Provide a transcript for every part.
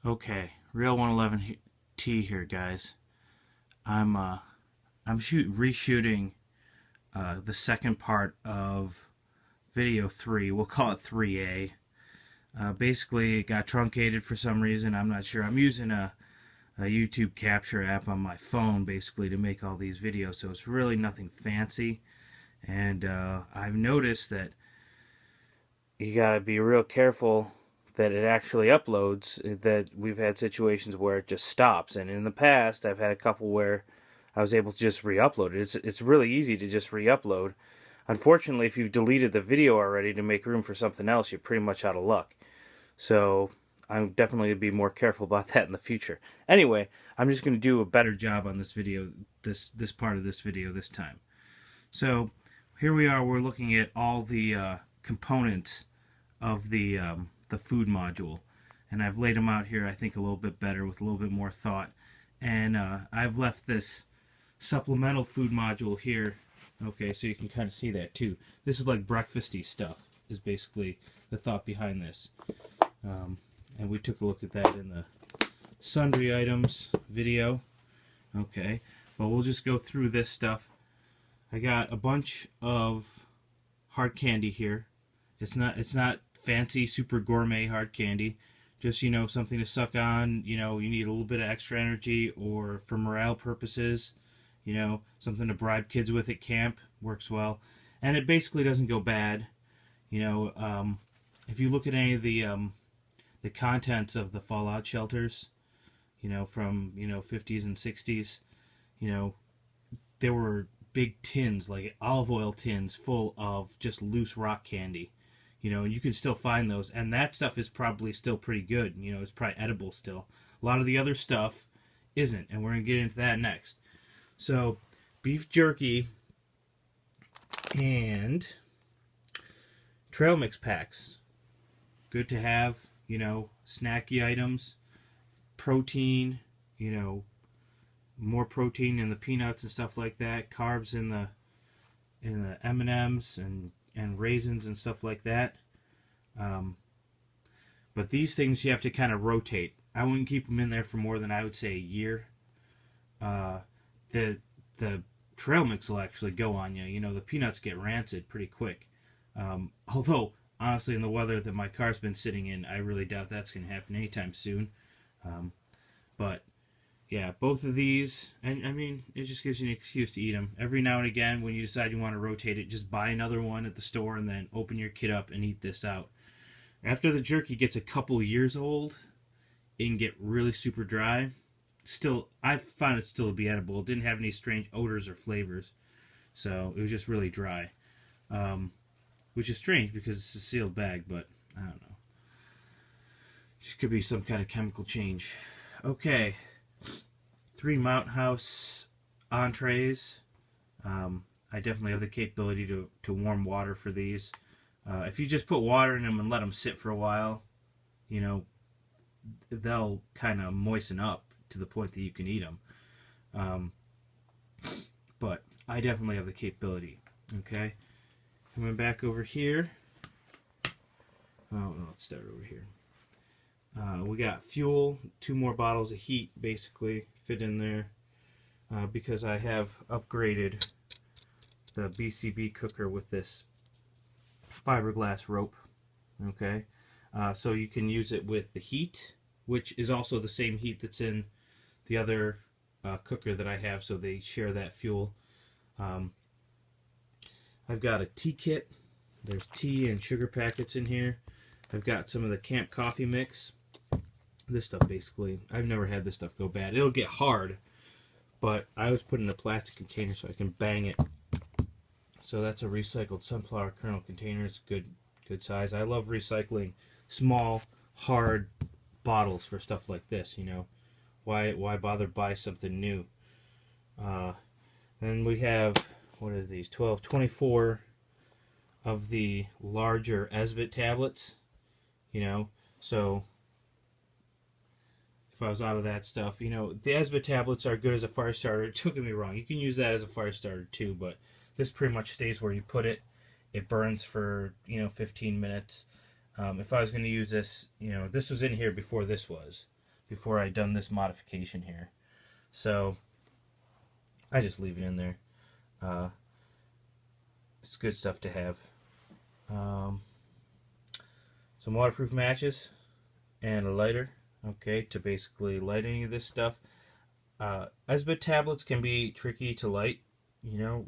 Okay, Real 111T here, guys. I'm reshooting the second part of video 3. We'll call it 3A. Basically, it got truncated for some reason. I'm not sure. I'm using a YouTube capture app on my phone basically to make all these videos, so it's really nothing fancy. And I've noticed that you gotta be real careful that it actually uploads, that we've had situations where it just stops. And in the past, I've had a couple where I was able to just re-upload it. It's really easy to just re-upload. Unfortunately, if you've deleted the video already to make room for something else, you're pretty much out of luck. So I'm definitely going to be more careful about that in the future. Anyway, I'm just going to do a better job on this video, this part of this video this time. So here we are. We're looking at all the components of the food module, and I've laid them out here I think a little bit better with a little bit more thought. And I've left this supplemental food module here, okay, so you can kind of see that too. This is like breakfasty stuff is basically the thought behind this. And we took a look at that in the sundry items video, okay, but we'll just go through this stuff. I got a bunch of hard candy here. It's not fancy, super gourmet hard candy. Just, you know, something to suck on. You know, you need a little bit of extra energy, or for morale purposes, you know, something to bribe kids with at camp. Works well. And it basically doesn't go bad. You know, if you look at any of the contents of the fallout shelters, you know, from, you know, 50s and 60s, you know, there were big tins, like olive oil tins, full of just loose rock candy. You know, you can still find those, and that stuff is probably still pretty good. You know, it's probably edible still. A lot of the other stuff isn't, and we're going to get into that next. So, beef jerky and trail mix packs. Good to have, you know, snacky items, protein, you know, more protein in the peanuts and stuff like that, carbs in the M&Ms and raisins and stuff like that. But these things you have to kind of rotate. I wouldn't keep them in there for more than, I would say, a year. The trail mix will actually go on you. You know, the peanuts get rancid pretty quick. Although, honestly, in the weather that my car's been sitting in, I really doubt that's going to happen anytime soon. But yeah, both of these, and I mean, it just gives you an excuse to eat them. Every now and again, when you decide you want to rotate it, just buy another one at the store and then open your kit up and eat this out. After the jerky gets a couple years old, it can get really super dry. Still, I found it still to be edible. It didn't have any strange odors or flavors, so it was just really dry. Which is strange because it's a sealed bag, but I don't know. It could be some kind of chemical change. Okay. 3 Mountain House entrees. I definitely have the capability to warm water for these. If you just put water in them and let them sit for a while, you know, they'll kind of moisten up to the point that you can eat them. But I definitely have the capability. Okay. Coming back over here. Oh, no, let's start over here. We got fuel, 2 more bottles of heat basically fit in there because I have upgraded the BCB cooker with this fiberglass rope. Okay, so you can use it with the heat, which is also the same heat that's in the other cooker that I have, so they share that fuel. I've got a tea kit. There's tea and sugar packets in here. I've got some of the camp coffee mix. This stuff basically, I've never had this stuff go bad. It'll get hard, but I always put it in a plastic container so I can bang it. So that's a recycled sunflower kernel container. It's good size. I love recycling small, hard bottles for stuff like this, you know. Why bother buy something new? Then we have, what are these, 24 of the larger Esbit tablets, you know. So if I was out of that stuff, you know, the Esbit tablets are good as a fire starter. Don't get me wrong, you can use that as a fire starter too, but this pretty much stays where you put it. It burns for, you know, 15 minutes. If I was going to use this, you know, this was in here before this was, before I done this modification here. So I just leave it in there. It's good stuff to have. Some waterproof matches and a lighter, okay, to basically light any of this stuff. Esbit tablets can be tricky to light. You know,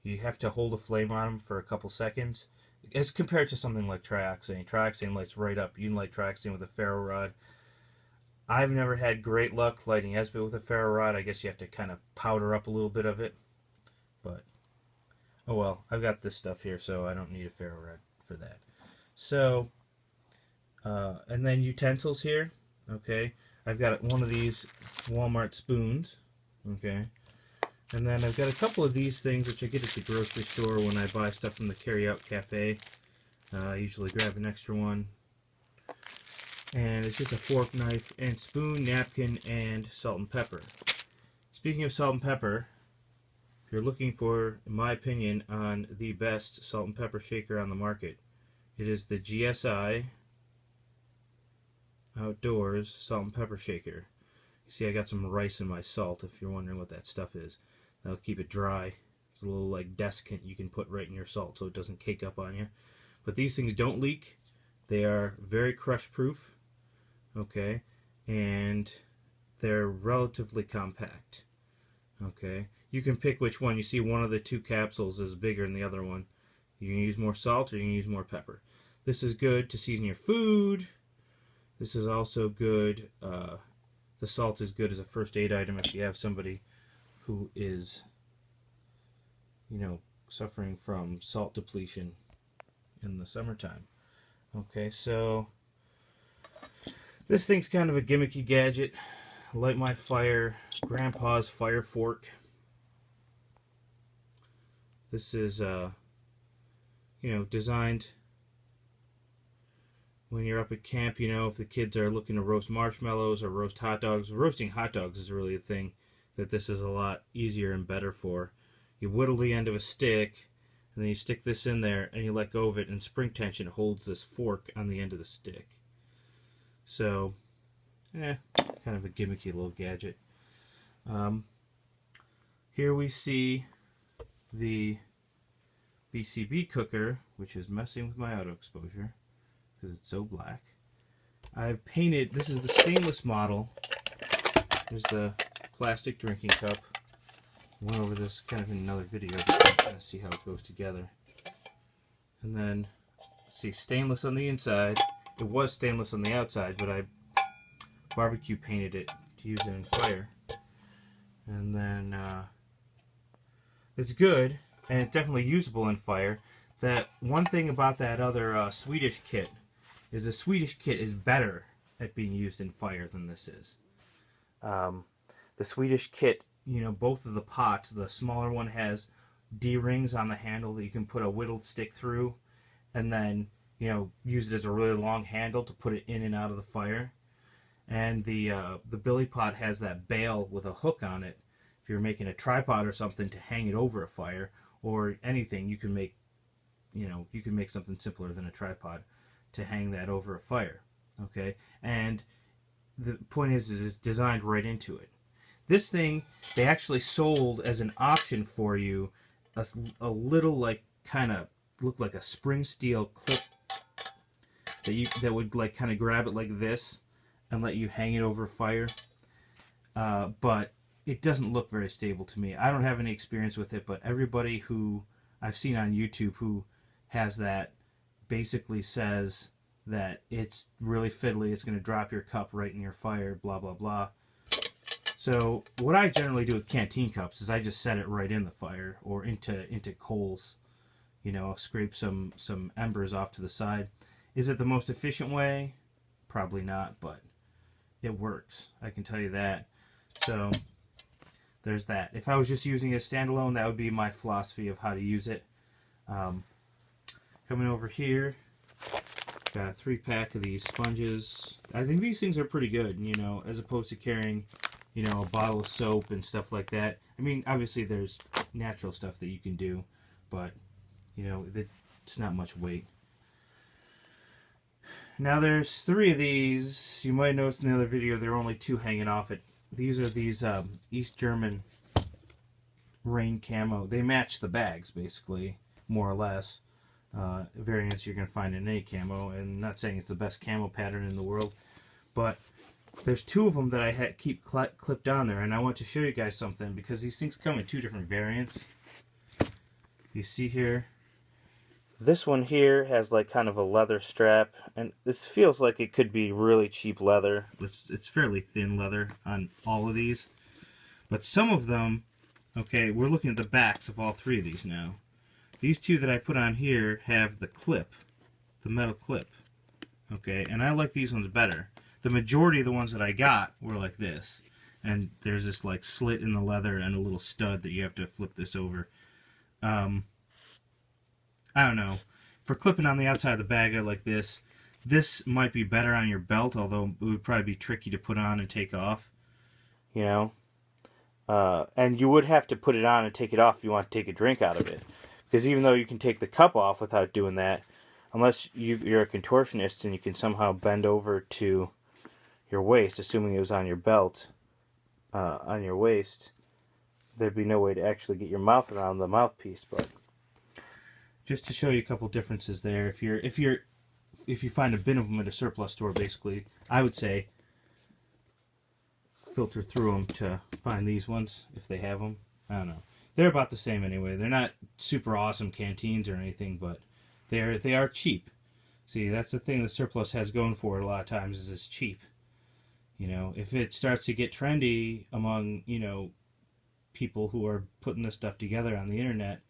you have to hold a flame on them for a couple seconds, as compared to something like trioxane. Trioxane lights right up. You can light trioxane with a ferro rod. I've never had great luck lighting Esbit with a ferro rod. I guess you have to kind of powder up a little bit of it, but oh well. I've got this stuff here, so I don't need a ferro rod for that. So, and then utensils here. Okay, I've got one of these Walmart spoons. Okay, and then I've got a couple of these things which I get at the grocery store when I buy stuff from the carry-out cafe. I usually grab an extra one. And it's just a fork, knife, and spoon, napkin, and salt and pepper. Speaking of salt and pepper, if you're looking for, in my opinion, on the best salt and pepper shaker on the market, it is the GSI Outdoors Salt and Pepper Shaker. You see, I got some rice in my salt, if you're wondering what that stuff is. That'll keep it dry. It's a little like desiccant you can put right in your salt so it doesn't cake up on you. But these things don't leak. They are very crush proof. Okay, and they're relatively compact. Okay, you can pick which one. You see one of the two capsules is bigger than the other one. You can use more salt or you can use more pepper. This is good to season your food. This is also good. The salt is good as a first aid item if you have somebody who is, you know, suffering from salt depletion in the summertime. Okay, so this thing's kind of a gimmicky gadget. Light my fire, Grandpa's fire fork. This is, you know, designed when you're up at camp. You know, if the kids are looking to roast marshmallows or roast hot dogs. Roasting hot dogs is really a thing that this is a lot easier and better for. You whittle the end of a stick, and then you stick this in there, and you let go of it, and spring tension holds this fork on the end of the stick. So, kind of a gimmicky little gadget. Here we see the BCB cooker, which is messing with my auto exposure because it's so black. I've painted, this is the stainless model. There's the plastic drinking cup. Went over this kind of in another video, but kind of see how it goes together. And then, see, stainless on the inside. It was stainless on the outside, but I barbecue painted it to use it in fire. And then it's good, and it's definitely usable in fire. That one thing about that other Swedish kit is the Swedish kit is better at being used in fire than this is. The Swedish kit, you know, both of the pots, the smaller one has D-rings on the handle that you can put a whittled stick through, and then, you know, use it as a really long handle to put it in and out of the fire. And the billy pot has that bail with a hook on it. If you're making a tripod or something to hang it over a fire or anything, you can make, you know, you can make something simpler than a tripod to hang that over a fire. Okay, and the point is it's designed right into it. This thing, they actually sold as an option for you a little, like, kind of look like a spring steel clip that would like kind of grab it like this and let you hang it over fire. But it doesn't look very stable to me. I don't have any experience with it, but everybody who I've seen on YouTube who has that basically says that it's really fiddly. It's going to drop your cup right in your fire, blah, blah, blah. So what I generally do with canteen cups is I just set it right in the fire or into coals. You know, I'll scrape some embers off to the side. Is it the most efficient way? Probably not, but it works. I can tell you that. So there's that. If I was just using it standalone, that would be my philosophy of how to use it. Coming over here, got a 3-pack of these sponges. I think these things are pretty good, you know, as opposed to carrying, you know, a bottle of soap and stuff like that. I mean, obviously there's natural stuff that you can do, but, you know, it's not much weight. Now there's 3 of these. You might notice in the other video there are only 2 hanging off it. These are these East German rain camo. They match the bags basically, more or less. Variants you're going to find in any camo, and I'm not saying it's the best camo pattern in the world, but there's 2 of them that I keep clipped on there, and I want to show you guys something because these things come in 2 different variants. You see here, this one here has like kind of a leather strap, and this feels like it could be really cheap leather. It's fairly thin leather on all of these, but some of them, okay, we're looking at the backs of all 3 of these now. These 2 that I put on here have the clip, the metal clip, okay, and I like these ones better. The majority of the ones that I got were like this, and there's this like slit in the leather and a little stud that you have to flip this over. I don't know. For clipping on the outside of the bag, I like this. This might be better on your belt, although it would probably be tricky to put on and take off, you know. And you would have to put it on and take it off if you want to take a drink out of it. Because even though you can take the cup off without doing that, unless you're a contortionist and you can somehow bend over to your waist, assuming it was on your belt, on your waist, there'd be no way to actually get your mouth around the mouthpiece. But just to show you a couple differences there, if you find a bin of them at a surplus store, basically, I would say filter through them to find these ones if they have them. I don't know. They're about the same anyway. They're not super awesome canteens or anything, but they are cheap. See, that's the thing the surplus has going for it a lot of times, is it's cheap. You know, if it starts to get trendy among, you know, people who are putting this stuff together on the internet,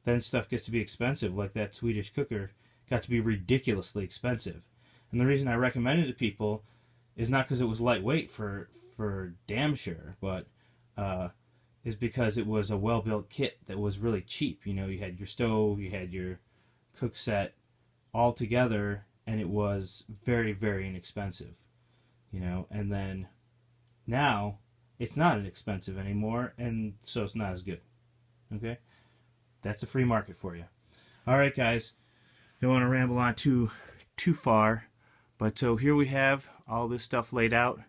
then stuff gets to be expensive, like that Swedish cooker got to be ridiculously expensive. And the reason I recommend it to people is not because it was lightweight for damn sure, but is because it was a well-built kit that was really cheap. You know, you had your stove, you had your cook set all together, and it was very, very inexpensive. You know, and then now it's not inexpensive anymore, and so it's not as good. Okay? That's a free market for you. Alright, guys. Don't want to ramble on too far, but so here we have all this stuff laid out.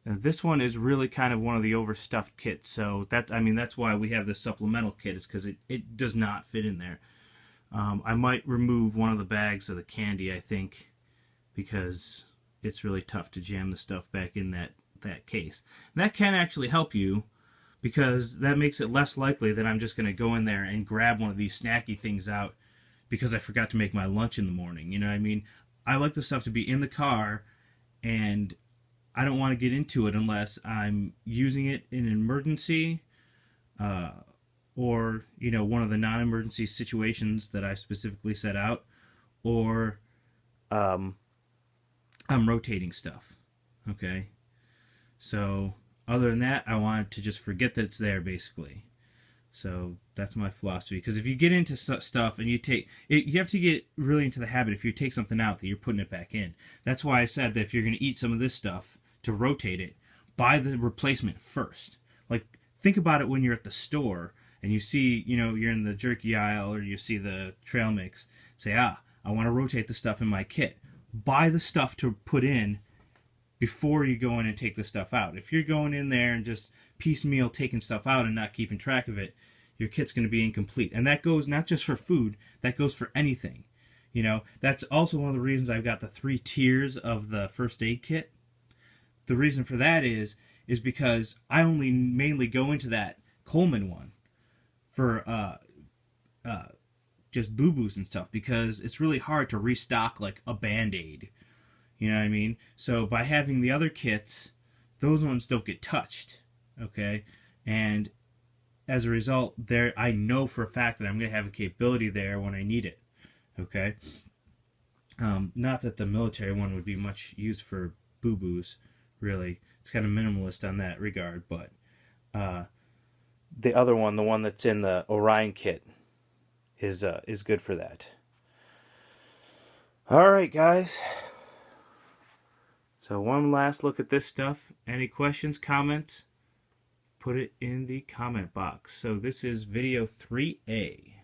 And this one is really kind of one of the overstuffed kits, so that's why we have this supplemental kit, is because it does not fit in there. I might remove one of the bags of the candy, I think, because it's really tough to jam the stuff back in that case. And that can actually help you, because that makes it less likely that I'm just going to go in there and grab one of these snacky things out because I forgot to make my lunch in the morning. You know what I mean? I like the stuff to be in the car, and I don't want to get into it unless I'm using it in an emergency, or, you know, one of the non-emergency situations that I specifically set out, or I'm rotating stuff. Okay? So, other than that, I want to just forget that it's there, basically. So, that's my philosophy. Because if you get into stuff and you have to get really into the habit, if you take something out, that you're putting it back in. That's why I said that if you're going to eat some of this stuff, to rotate it, buy the replacement first. Like, think about it when you're at the store and you see, you know, you're in the jerky aisle or you see the trail mix. Say, I want to rotate the stuff in my kit. Buy the stuff to put in before you go in and take the stuff out. If you're going in there and just piecemeal taking stuff out and not keeping track of it, your kit's going to be incomplete. And that goes not just for food, that goes for anything. You know, that's also one of the reasons I've got the 3 tiers of the first aid kit. The reason for that is because I only mainly go into that Coleman one for just boo-boos and stuff, because it's really hard to restock like a Band-Aid. You know what I mean? So by having the other kits, those ones don't get touched. Okay? And as a result, I know for a fact that I'm going to have a capability there when I need it. Okay? Not that the military one would be much used for boo-boos, really. It's kind of minimalist on that regard, but the other one, the one that's in the Orion kit, is good for that. Alright, guys. So one last look at this stuff. Any questions, comments? Put it in the comment box. So this is video 3A.